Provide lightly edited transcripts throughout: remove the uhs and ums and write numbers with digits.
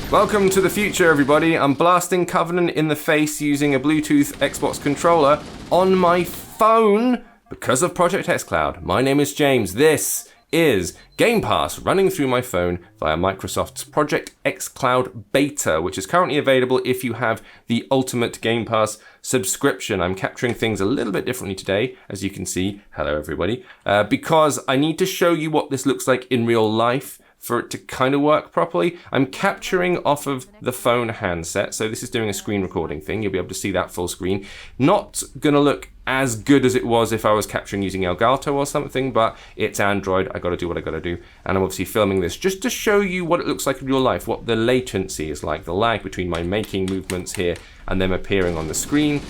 Welcome to the future, everybody. I'm blasting Covenant in the face using a Bluetooth Xbox controller on my phone because of Project xCloud. My name is James. This is Game Pass running through my phone via Microsoft's Project xCloud beta, which is currently available if you have the Ultimate Game Pass subscription. I'm capturing things a little bit differently today, as you can see. Hello, everybody. Because I need to show you what this looks like in real life for it to kind of work properly. I'm capturing off of the phone handset, so this is doing a screen recording thing. You'll be able to see that full screen. Not gonna look as good as it was if I was capturing using Elgato or something, but it's Android. I gotta do what I gotta do. And I'm obviously filming this just to show you what it looks like in real life, what the latency is like, the lag between my making movements here and them appearing on the screen.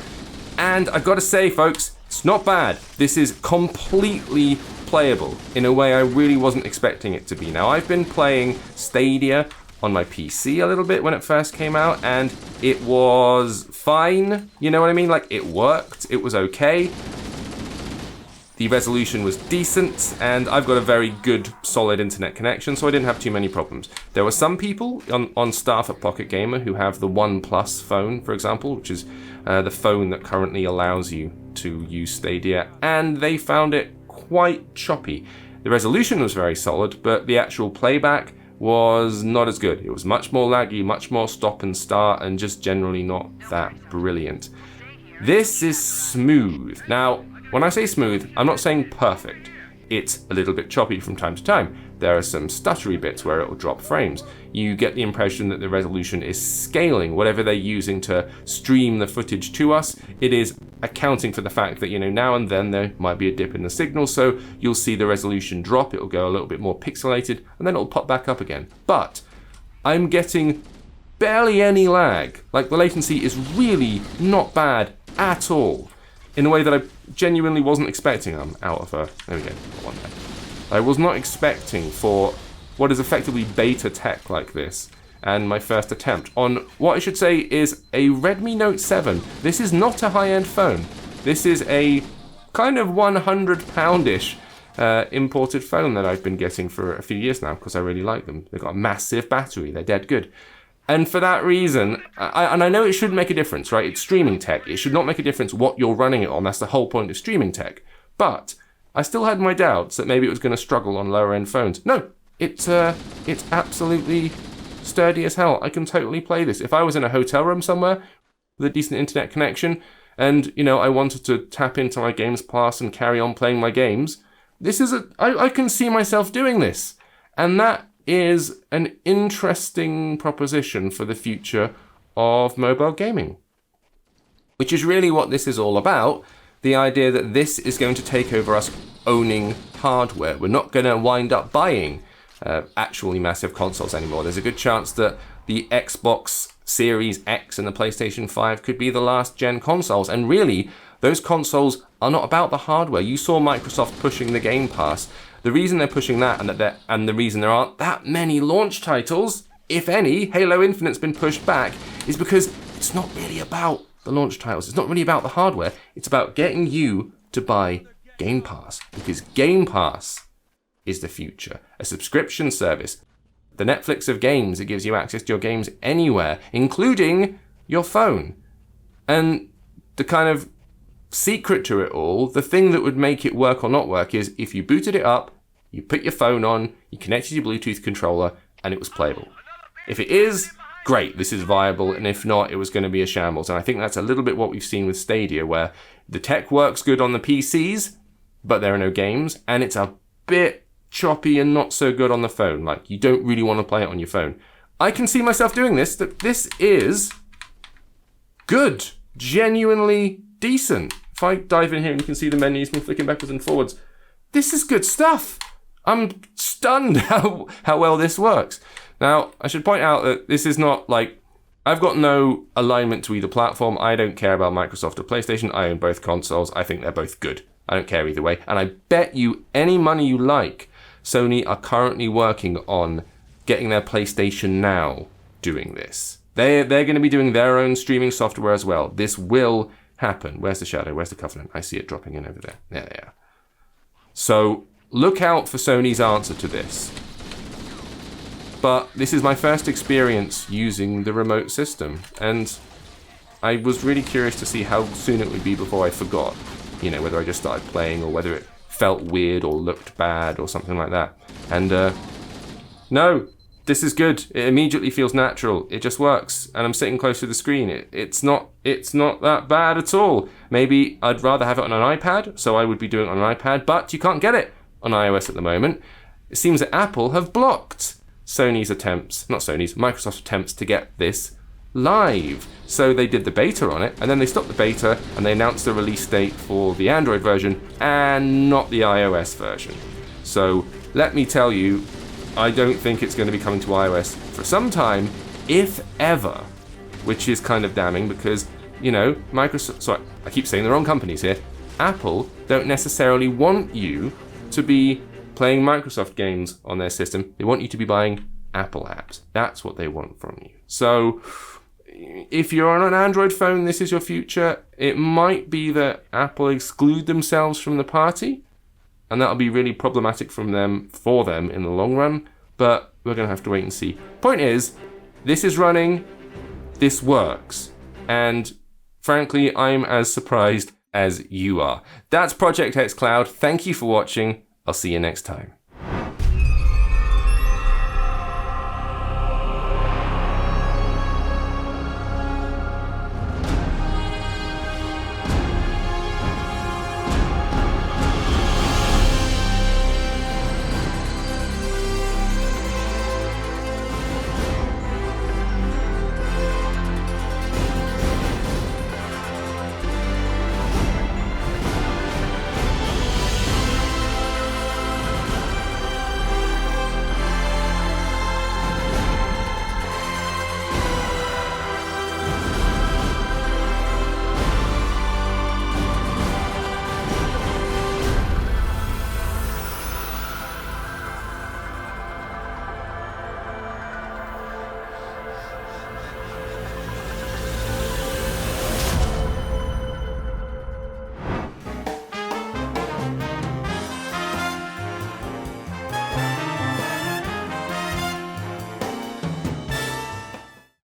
And I gotta say, folks, it's not bad. This is completely playable in a way I really wasn't expecting it to be. Now, I've been playing Stadia on my PC a little bit when it first came out, and it was fine. You know what I mean? Like, it worked. It was okay. The resolution was decent, and I've got a very good, solid internet connection, so I didn't have too many problems. There were some people on staff at Pocket Gamer who have the One Plus phone, for example, which is the phone that currently allows you to use Stadia, and they found it quite choppy. The resolution was very solid, but the actual playback was not as good. It was much more laggy, much more stop and start, and just generally not that brilliant. This is smooth. Now, when I say smooth, I'm not saying perfect. It's a little bit choppy from time to time. There are some stuttery bits where it will drop frames. You get the impression that the resolution is scaling. Whatever they're using to stream the footage to us, it is accounting for the fact that, now and then there might be a dip in the signal, so you'll see the resolution drop, it'll go a little bit more pixelated, and then it'll pop back up again. But I'm getting barely any lag. Like, the latency is really not bad at all, in a way that I genuinely wasn't expecting. I'm out of a... There we go. One there. I was not expecting for what is effectively beta tech like this, and my first attempt on what I should say is a Redmi Note 7. This is not a high-end phone. This is a kind of £100-ish imported phone that I've been getting for a few years now because I really like them. They've got a massive battery. They're dead good. And for that reason, I know it should make a difference, right? It's streaming tech. It should not make a difference what you're running it on. That's the whole point of streaming tech. But I still had my doubts that maybe it was going to struggle on lower-end phones. No, it's absolutely sturdy as hell. I can totally play this. If I was in a hotel room somewhere with a decent internet connection and, I wanted to tap into my Games Pass and carry on playing my games, I can see myself doing this. And that is an interesting proposition for the future of mobile gaming, which is really what this is all about. The idea that this is going to take over us owning hardware. We're not going to wind up buying actually massive consoles anymore. There's a good chance that the Xbox Series X and the PlayStation 5 could be the last gen consoles. And really, those consoles are not about the hardware. You saw Microsoft pushing the Game Pass. The reason they're pushing that and the reason there aren't that many launch titles, if any, Halo Infinite's been pushed back, is because it's not really about the launch titles. It's not really about the hardware. It's about getting you to buy Game Pass, because Game Pass is the future. A subscription service. The Netflix of games. It gives you access to your games anywhere, including your phone. And the kind of secret to it all, the thing that would make it work or not work, is if you booted it up, you put your phone on, you connected your Bluetooth controller, and it was playable. If it is, great, this is viable, and if not, it was going to be a shambles. And I think that's a little bit what we've seen with Stadia, where the tech works good on the PCs, but there are no games, and it's a bit choppy and not so good on the phone. Like, you don't really want to play it on your phone. I can see myself doing this, that this is good, genuinely decent. If I dive in here and you can see the menus, me flicking backwards and forwards, this is good stuff. I'm stunned how well this works. Now, I should point out that this is not like, I've got no alignment to either platform. I don't care about Microsoft or PlayStation. I own both consoles. I think they're both good. I don't care either way. And I bet you any money you like, Sony are currently working on getting their PlayStation Now doing this. They're going to be doing their own streaming software as well. This will happen. Where's the shadow? Where's the Covenant? I see it dropping in over there. There they are. So look out for Sony's answer to this. But this is my first experience using the remote system, and I was really curious to see how soon it would be before I forgot, you know, whether I just started playing or whether it felt weird or looked bad or something like that. And no, this is good. It immediately feels natural. It just works, and I'm sitting close to the screen. It's not that bad at all. Maybe I'd rather have it on an iPad, so I would be doing it on an iPad, but you can't get it on iOS at the moment. It seems that Apple have blocked Microsoft's attempts to get this live. So they did the beta on it, and then they stopped the beta, and they announced the release date for the Android version and not the iOS version. So let me tell you, I don't think it's going to be coming to iOS for some time, if ever, which is kind of damning because, you know, Microsoft, sorry, I keep saying the wrong companies here, Apple don't necessarily want you to be playing Microsoft games on their system. They want you to be buying Apple apps. That's what they want from you. So if you're on an Android phone, this is your future. It might be that Apple exclude themselves from the party, and that'll be really problematic for them in the long run, but we're going to have to wait and see. Point is, this is running, this works, and frankly, I'm as surprised as you are. That's Project xCloud. Thank you for watching. I'll see you next time.